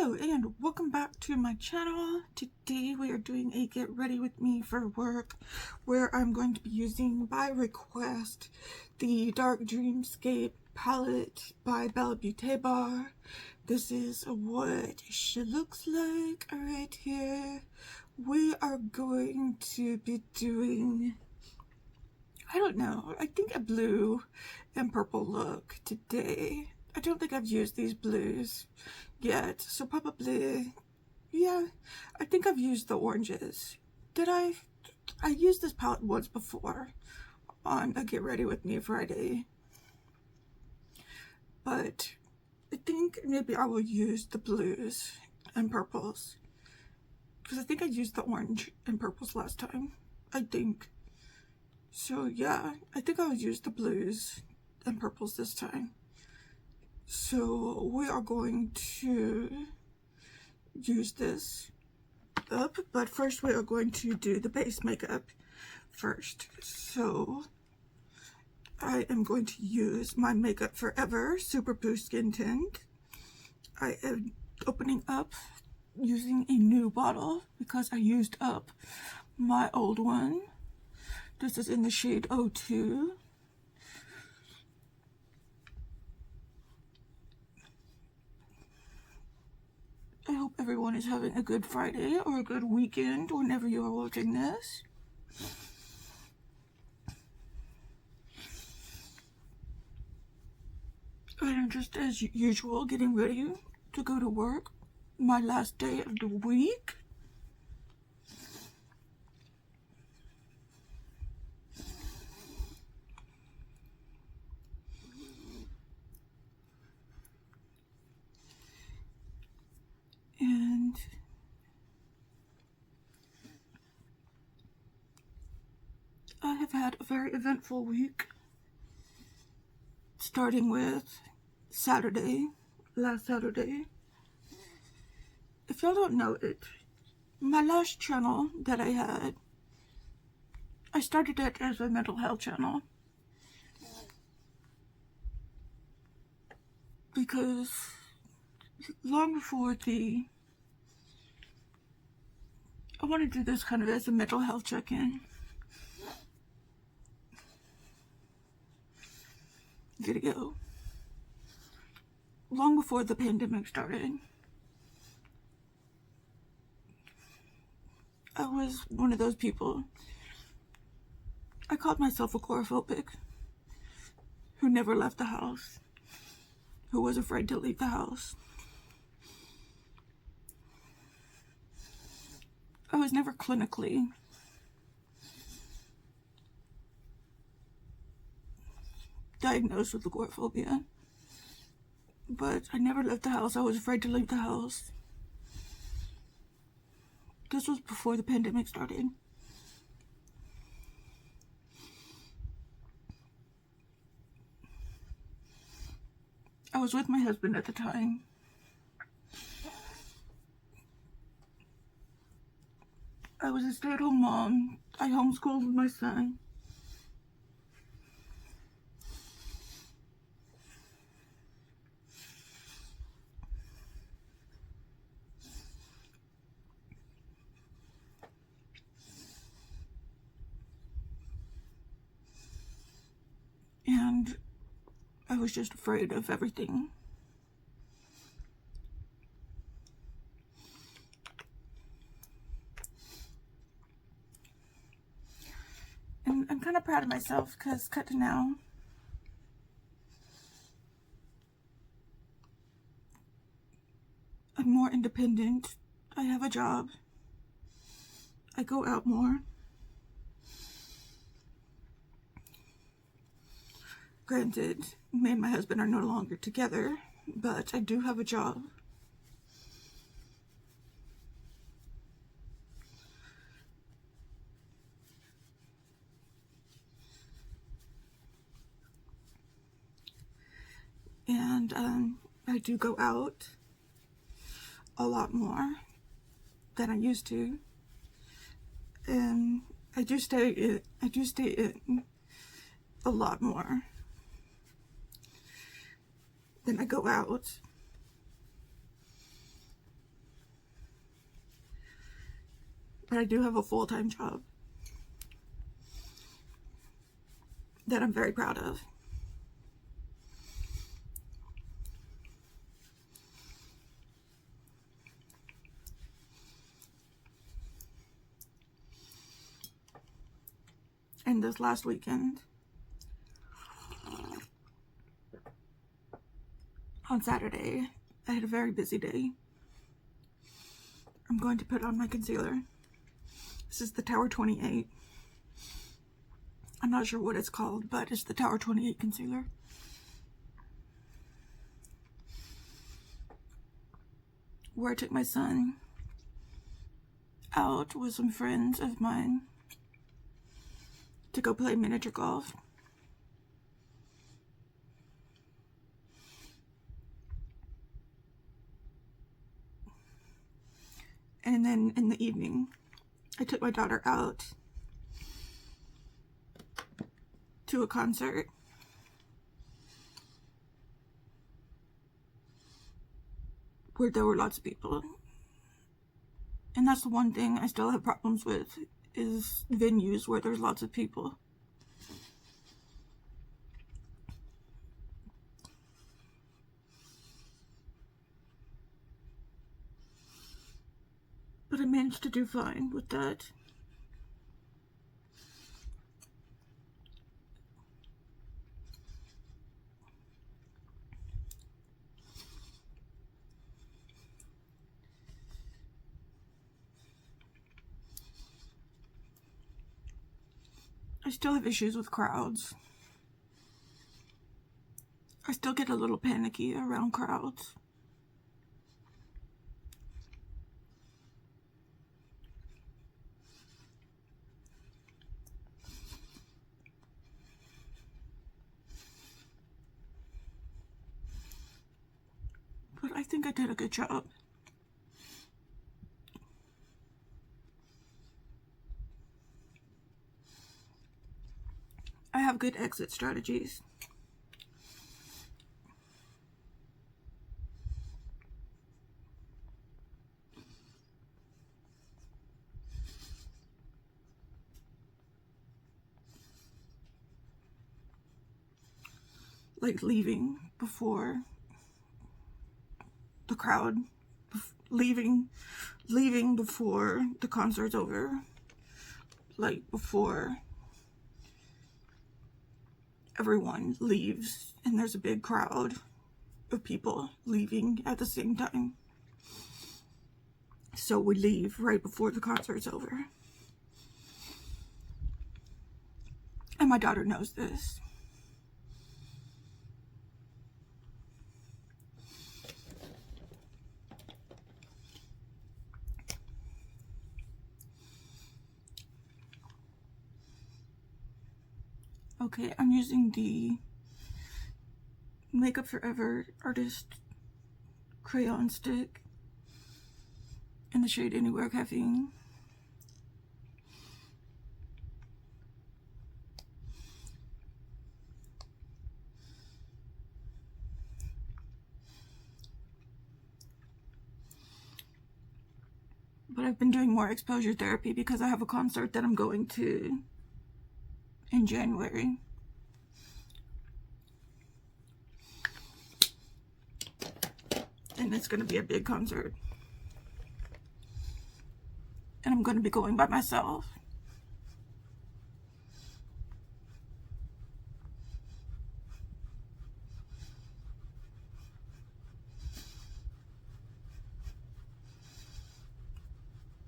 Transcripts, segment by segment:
Hello and welcome back to my channel. Today we are doing a get ready with me for work where I'm going to be using by request the Dark Dreamscape palette by Beaute Bar. This is what she looks like right here. We are going to be doing, I don't know, I think a blue and purple look today. I don't think I've used these blues yet, so probably, yeah, I think I've used the oranges. Did I? I used this palette once before on a Get Ready With Me Friday, but I think maybe I will use the blues and purples, because I think I used the orange and purples last time, I think. So yeah, I think I'll use the blues and purples this time. So we are going to use this up, but first we are going to do the base makeup first. So I am going to use my Makeup Forever Super Boost Skin Tint. I am opening up using a new bottle because I used up my old one. This is in the shade 02. I hope everyone is having a good Friday or a good weekend whenever you are watching this. And just as usual, getting ready to go to work. My last day of the week. And I have had a very eventful week, starting with Saturday, last Saturday. If y'all don't know it, my last channel that I had, I started it as a mental health channel because long before I want to do this kind of as a mental health check-in video. Long before the pandemic started, I was one of those people. I called myself agoraphobic, who never left the house, who was afraid to leave the house. I was never clinically diagnosed with agoraphobia, but I never left the house. I was afraid to leave the house. This was before the pandemic started. I was with my husband at the time. I was a stay-at-home mom. I homeschooled my son. And I was just afraid of everything. And I'm kind of proud of myself because cut to now, I'm more independent. I have a job. I go out more. Granted, me and my husband are no longer together, but I do have a job. And I do go out a lot more than I used to. And I do stay in a lot more than I go out. But I do have a full-time job that I'm very proud of. And this last weekend, on Saturday, I had a very busy day. I'm going to put on my concealer. This is the Tower 28. I'm not sure what it's called, but it's the Tower 28 concealer. Where I took my son out with some friends of mine to go play miniature golf. And then in the evening, I took my daughter out to a concert. Where there were lots of people. And that's the one thing I still have problems with, is venues where there's lots of people. But I managed to do fine with that. I still have issues with crowds. I still get a little panicky around crowds. But I think I did a good job. I have good exit strategies. Like leaving before the crowd, leaving before the concert's over, like before everyone leaves and there's a big crowd of people leaving at the same time. So we leave right before the concert's over. And my daughter knows this. Okay, I'm using the Makeup Forever Artist Crayon Stick in the shade Anywhere Caffeine. But I've been doing more exposure therapy because I have a concert that I'm going to in January. And it's going to be a big concert. And I'm going to be going by myself.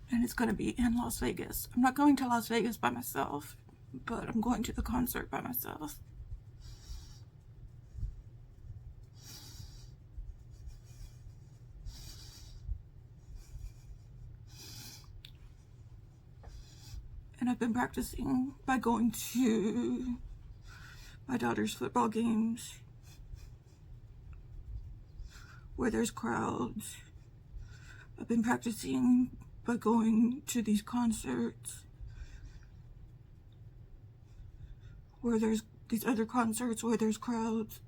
And it's going to be in Las Vegas. I'm not going to Las Vegas by myself, but I'm going to the concert by myself. And I've been practicing by going to my daughter's football games where there's crowds. I've been practicing by going to these concerts where there's these other concerts where there's crowds.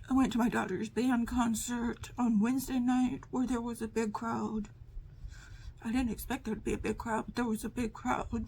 I went to my daughter's band concert on Wednesday night where there was a big crowd. I didn't expect there to be a big crowd, but there was a big crowd.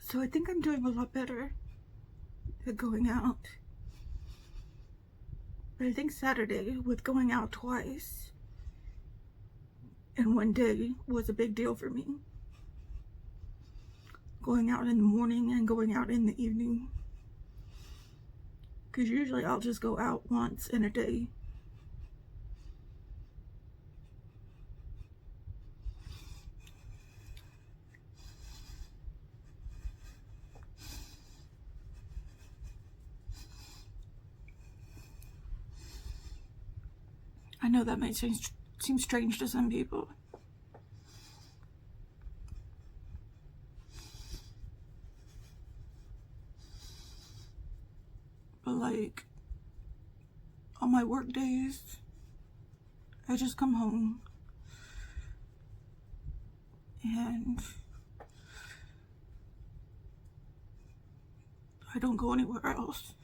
So I think I'm doing a lot better at going out. But I think Saturday, with going out twice in one day, was a big deal for me. Going out in the morning and going out in the evening. Because usually I'll just go out once in a day. I know that might seem strange to some people. But like, on my work days, I just come home and I don't go anywhere else.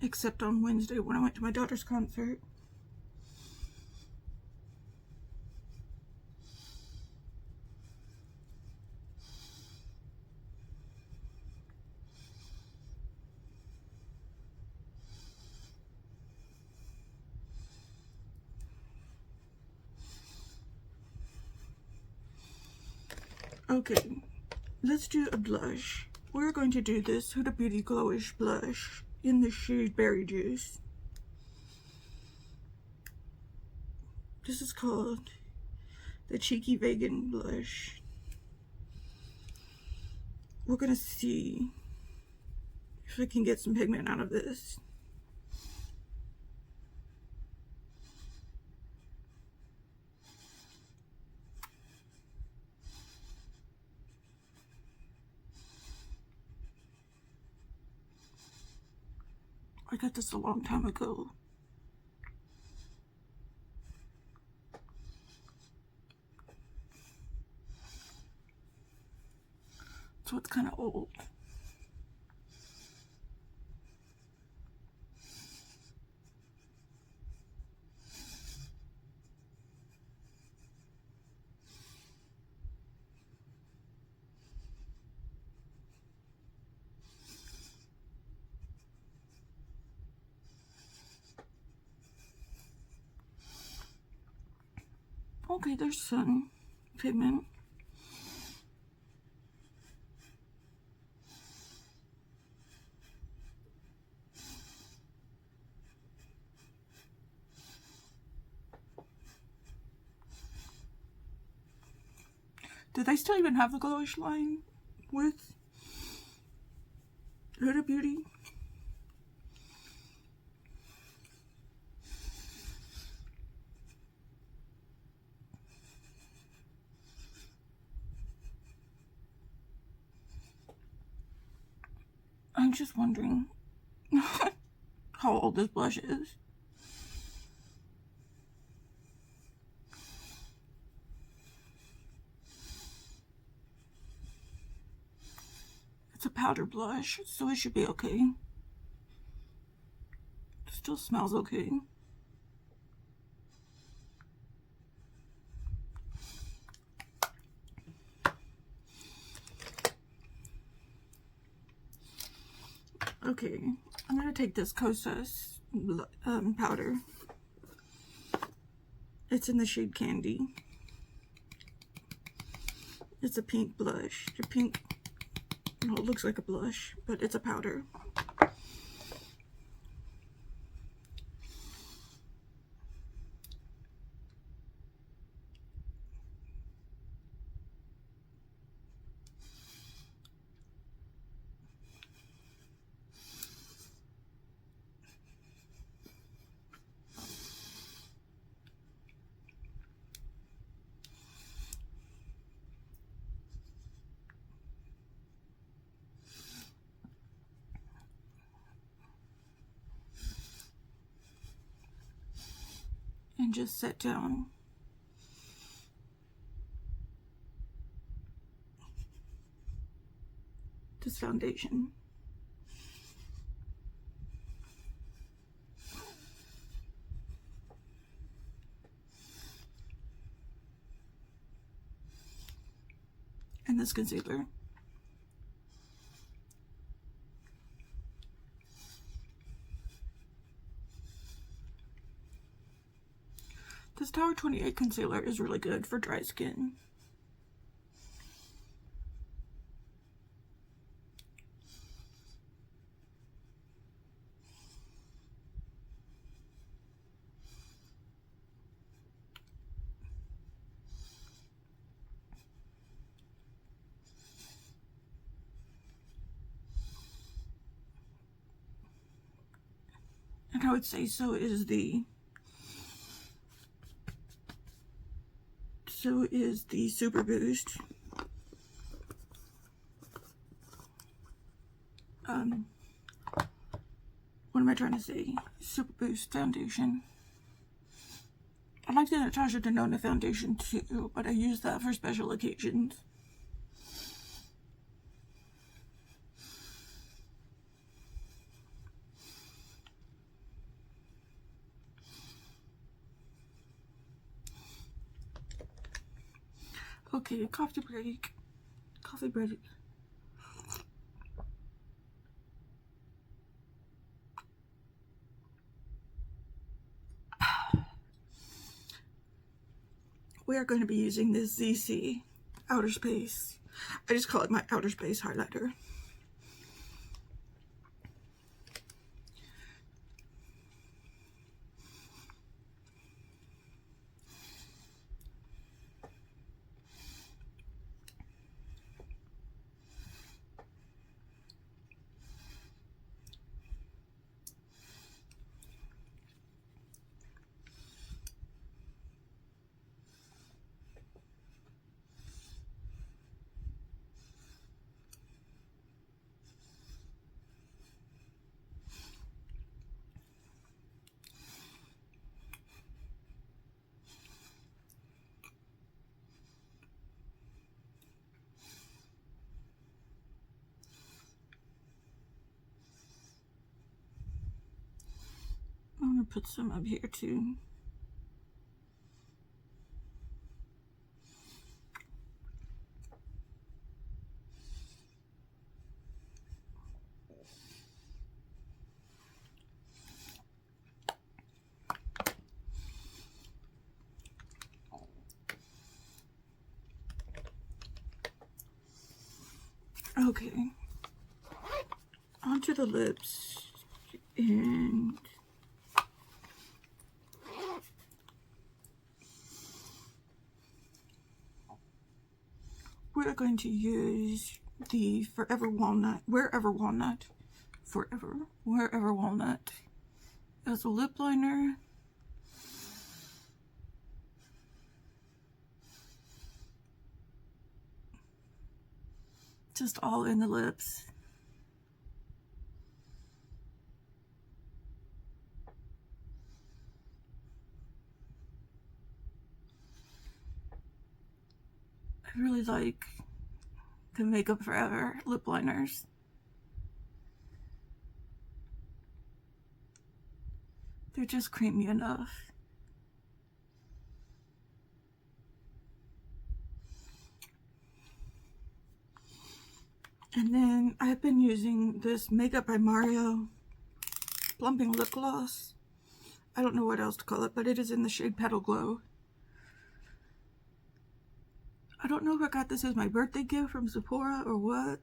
Except on Wednesday when I went to my daughter's concert. Okay, let's do a blush. We're going to do this Huda Beauty Glowish blush in the shade Berry Juice. This is called the Cheeky Vegan Blush. We're gonna see if I can get some pigment out of this. I got this a long time ago. So it's kind of old. Okay, there's some pigment. Did they still even have the Glowish line with Huda Beauty? I'm just wondering how old this blush is. It's a powder blush, so it should be okay. It still smells okay. Okay, I'm gonna take this Kosas powder. It's in the shade Candy. It's a pink blush. The pink, well, it looks like a blush, but it's a powder. And just set down this foundation. And this concealer. This Tower 28 concealer is really good for dry skin. And I would say so is the Super Boost. What am I trying to say? Super Boost foundation. I like the Natasha Denona foundation too, but I use that for special occasions. Okay, coffee break. Coffee break. We are going to be using this ZC Outer Space. I just call it my Outer Space highlighter. I'm gonna put some up here too. Okay, onto the lips, and we're going to use the Wherever Walnut as a lip liner. Just all in the lips. I really like the Makeup Forever lip liners. They're just creamy enough. And then I've been using this Makeup by Mario Plumping Lip Gloss. I don't know what else to call it, but it is in the shade Petal Glow. I don't know if I got this as my birthday gift from Sephora or what.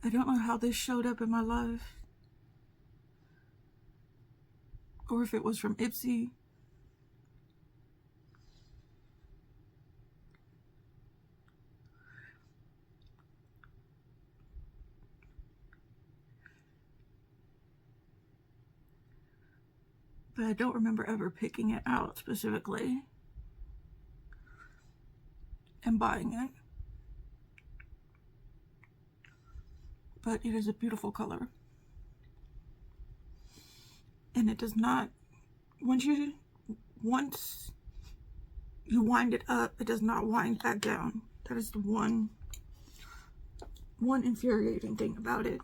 I don't know how this showed up in my life. Or if it was from Ipsy. But I don't remember ever picking it out specifically and buying it. But it is a beautiful color. And it does not, once you wind it up, it does not wind back down. That is the one infuriating thing about it.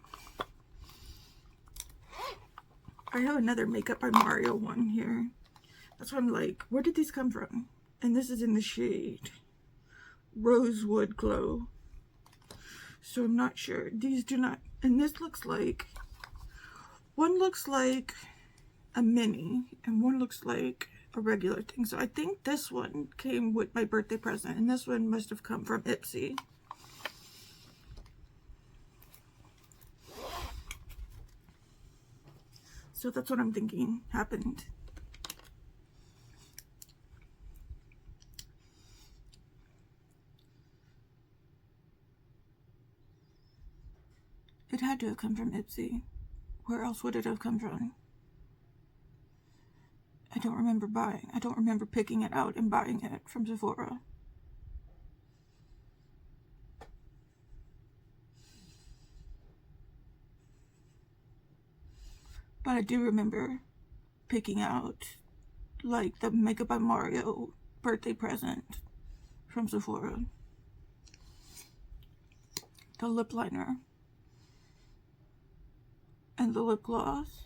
I have another Makeup by Mario one here. That's why I'm like, where did these come from? And this is in the shade Rosewood Glow. So I'm not sure. These do not, and this looks like, one looks like a mini and one looks like a regular thing. So I think this one came with my birthday present and this one must have come from Ipsy. So that's what I'm thinking happened. It had to have come from Ipsy. Where else would it have come from? I don't remember buying. I don't remember picking it out and buying it from Sephora. But I do remember picking out like the Makeup by Mario birthday present from Sephora. The lip liner and the lip gloss.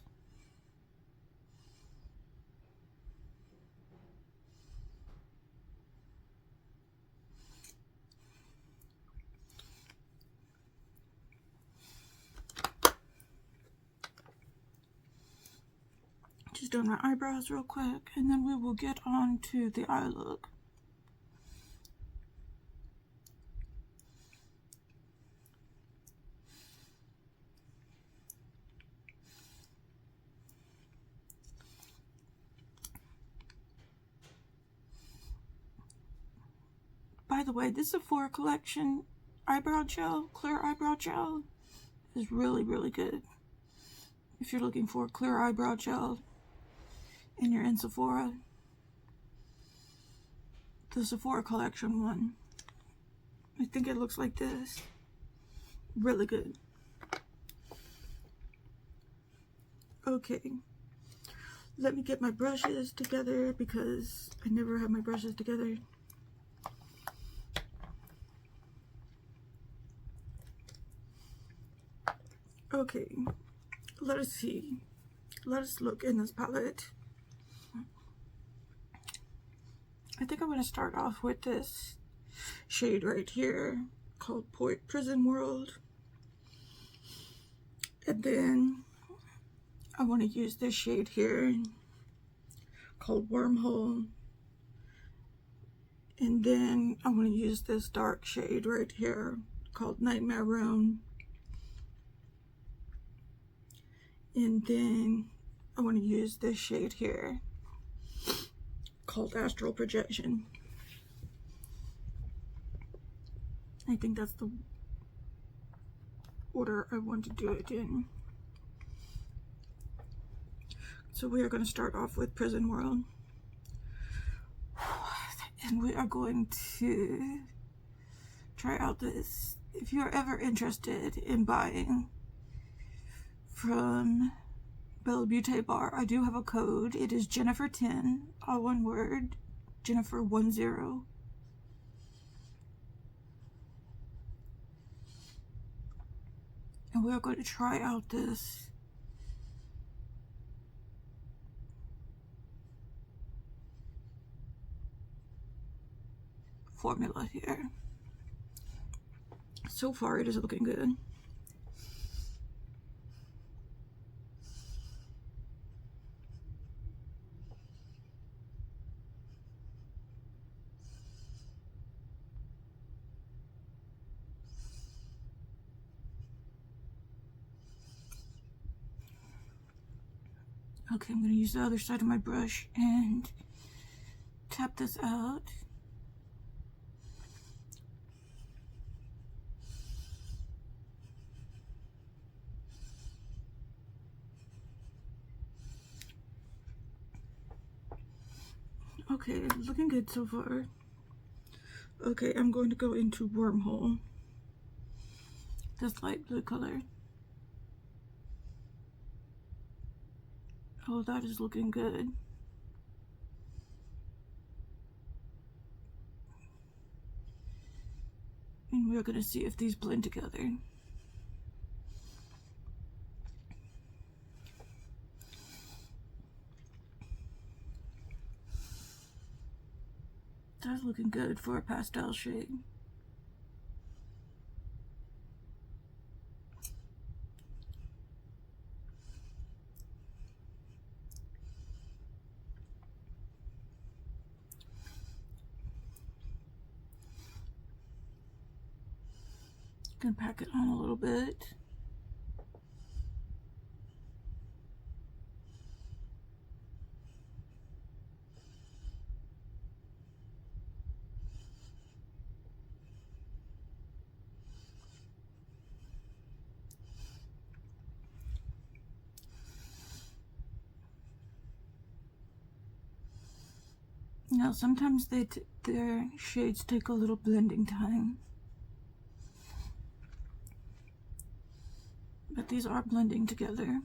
Just doing my eyebrows real quick and then we will get on to the eye look. By the way, this Sephora collection eyebrow gel, clear eyebrow gel, is really, really good. If you're looking for a clear eyebrow gel and you're in Sephora, the Sephora collection one. I think it looks like this. Really good. Okay. Let me get my brushes together because I never have my brushes together. Okay, let us see. Let us look in this palette. I think I'm going to start off with this shade right here called Prison World. And then I want to use this shade here called Wormhole. And then I want to use this dark shade right here called Nightmare Room. And then I want to use this shade here called Astral Projection. I think that's the order I want to do it in. So we are going to start off with Prison World. And we are going to try out this. If you're ever interested in buying from Beaute Bar, I do have a code. It is Jennifer10, all one word, Jennifer10. And we're going to try out this formula here. So far it is looking good. Okay, I'm going to use the other side of my brush and tap this out. Okay, looking good so far. Okay, I'm going to go into Wormhole. This light blue color. Oh, that is looking good. And we're going to see if these blend together. That's looking good for a pastel shade. Gonna pack it on a little bit. Now, sometimes their shades take a little blending time, but these are blending together.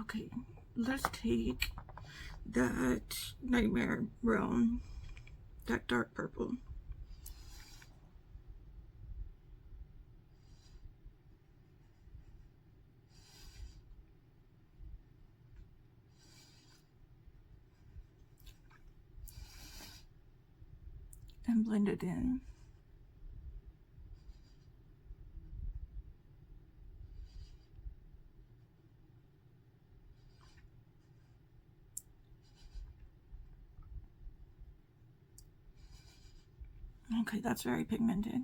Okay, let's take that Nightmare Realm, that dark purple. And blend it in. Okay, that's very pigmented.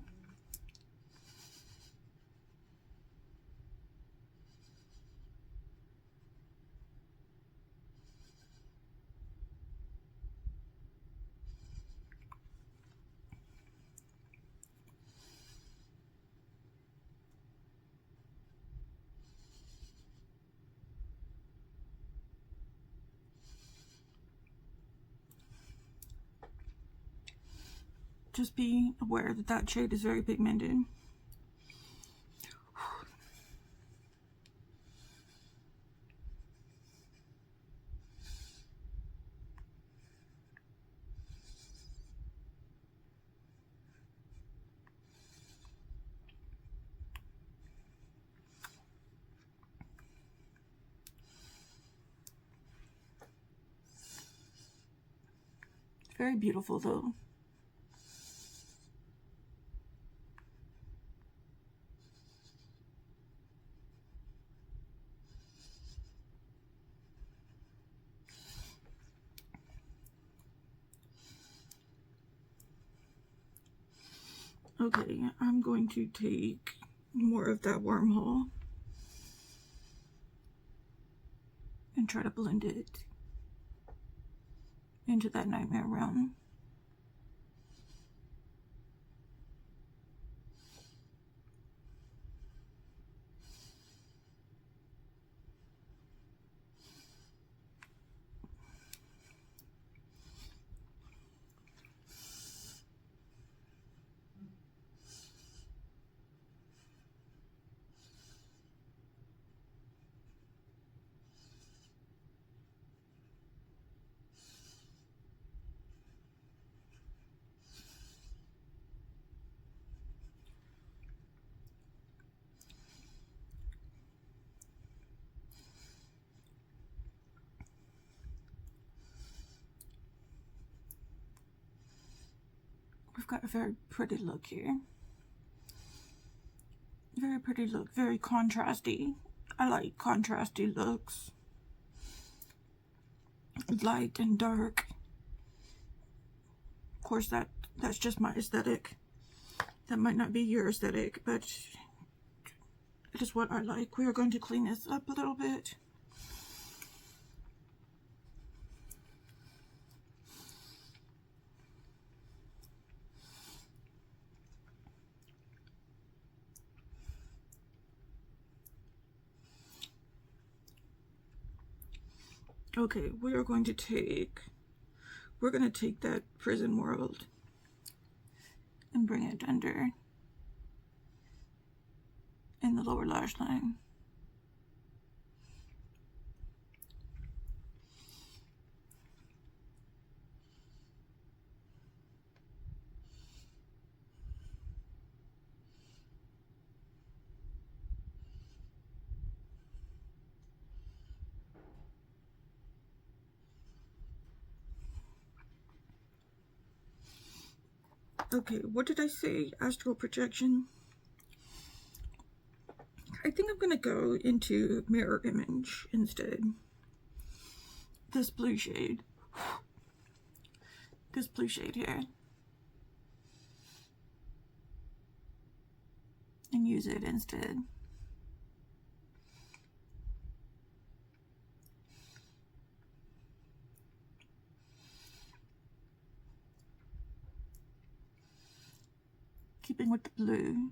Just be aware that that shade is very pigmented. Very beautiful though. Okay, I'm going to take more of that Wormhole and try to blend it into that Nightmare Realm. got a very pretty look here. Very pretty look, very contrasty. I like contrasty looks. Light and dark. Of course, that's just my aesthetic. That might not be your aesthetic, but it is what I like. We are going to clean this up a little bit. Okay, we're going to take that prison world and bring it under in the lower lash line. Okay, what did I say? Astral projection. I think I'm gonna go into mirror image instead. This blue shade. This blue shade here. And use it instead. Keeping with the blue.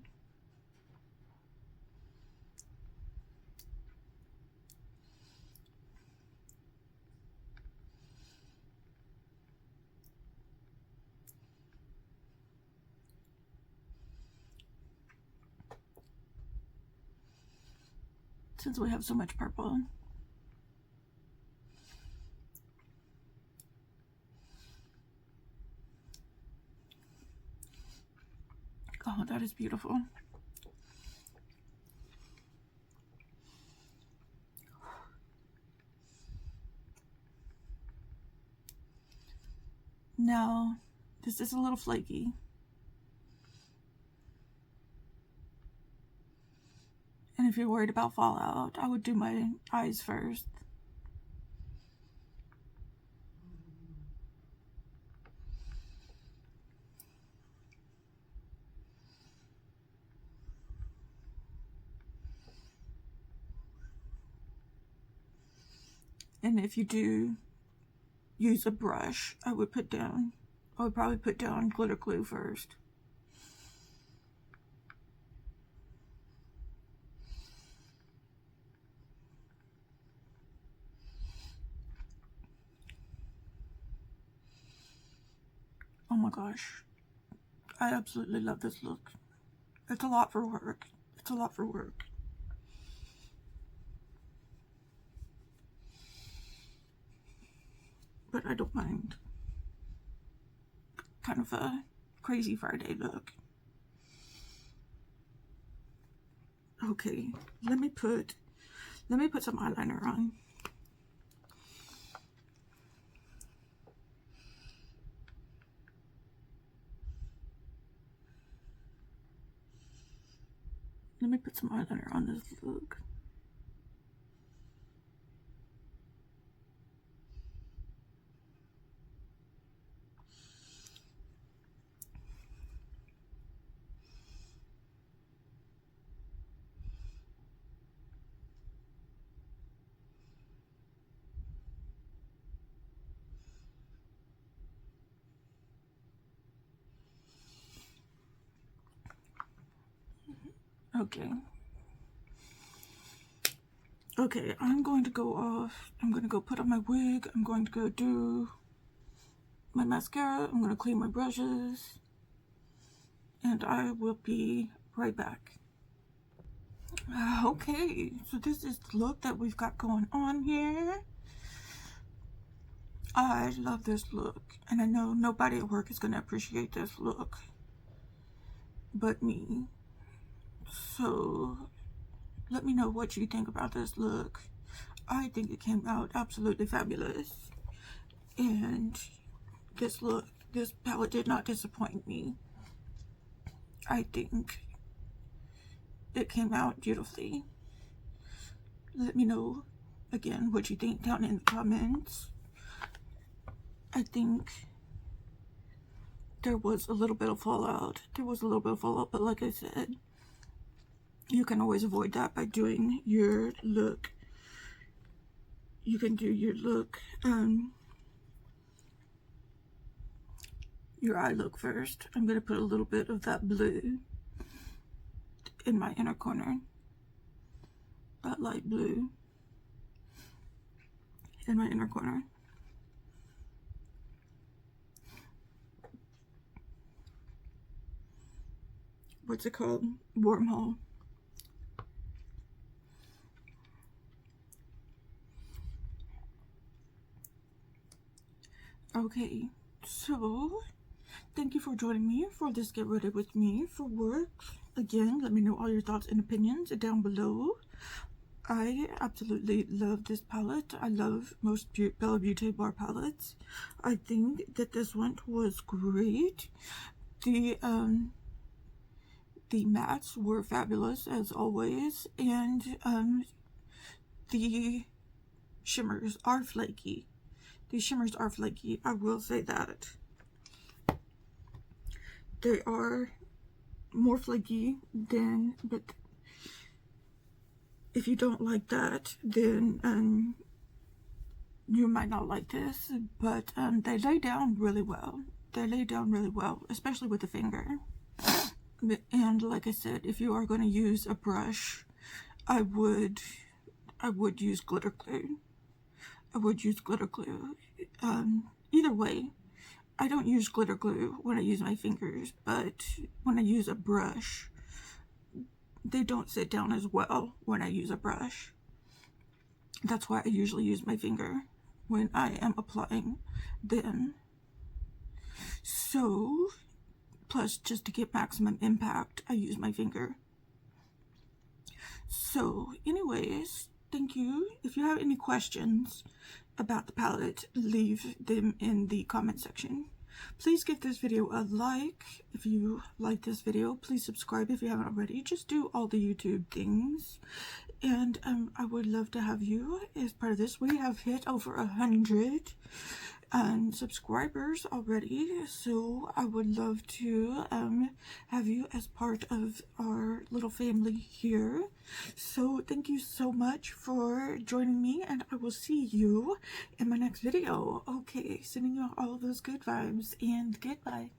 Since we have so much purple. Oh, that is beautiful. Now, this is a little flaky. And if you're worried about fallout, I would do my eyes first. And if you do use a brush, I would probably put down glitter glue first. Oh my gosh, I absolutely love this look. It's a lot for work. It's a lot for work. But I don't mind. Kind of a crazy Friday look. Okay, let me put some eyeliner on. Let me put some eyeliner on this look. Okay. Okay, I'm going to go off. I'm going to go put on my wig. I'm going to go do my mascara. I'm going to clean my brushes. And I will be right back. Okay, so this is the look that we've got going on here. I love this look. And I know nobody at work is going to appreciate this look but me. So let me know what you think about this look. I think it came out absolutely fabulous. And this palette did not disappoint me. I think it came out beautifully. Let me know again what you think down in the comments. I think there was a little bit of fallout. But like I said, you can always avoid that by doing your look. You can do your look, your eye look first. I'm going to put a little bit of that blue in my inner corner. That light blue in my inner corner. What's it called? Wormhole. Okay, so thank you for joining me for this Get Ready With Me for work. Again, let me know all your thoughts and opinions down below. I absolutely love this palette. I love most Bella Beaute bar palettes. I think that this one was great. The mattes were fabulous as always, and the shimmers are flaky. These shimmers are flaky, I will say that. They are more flaky than, but if you don't like that, then you might not like this, but they lay down really well. They lay down really well, especially with the finger. And like I said, if you are going to use a brush, I would use glitter glue. I would use glitter glue. Either way, I don't use glitter glue when I use my fingers, but when I use a brush, they don't sit down as well when I use a brush. That's why I usually use my finger when I am applying them. So, plus just to get maximum impact, I use my finger. So, anyways, thank you. If you have any questions about the palette, leave them in the comment section. Please give this video a like if you like this video. Please subscribe if you haven't already. Just do all the YouTube things. And I would love to have you as part of this. We have hit over 100 subscribers already, so I would love to have you as part of our little family here. So thank you so much for joining me, and I will see you in my next video. Okay, sending you all of those good vibes, and goodbye.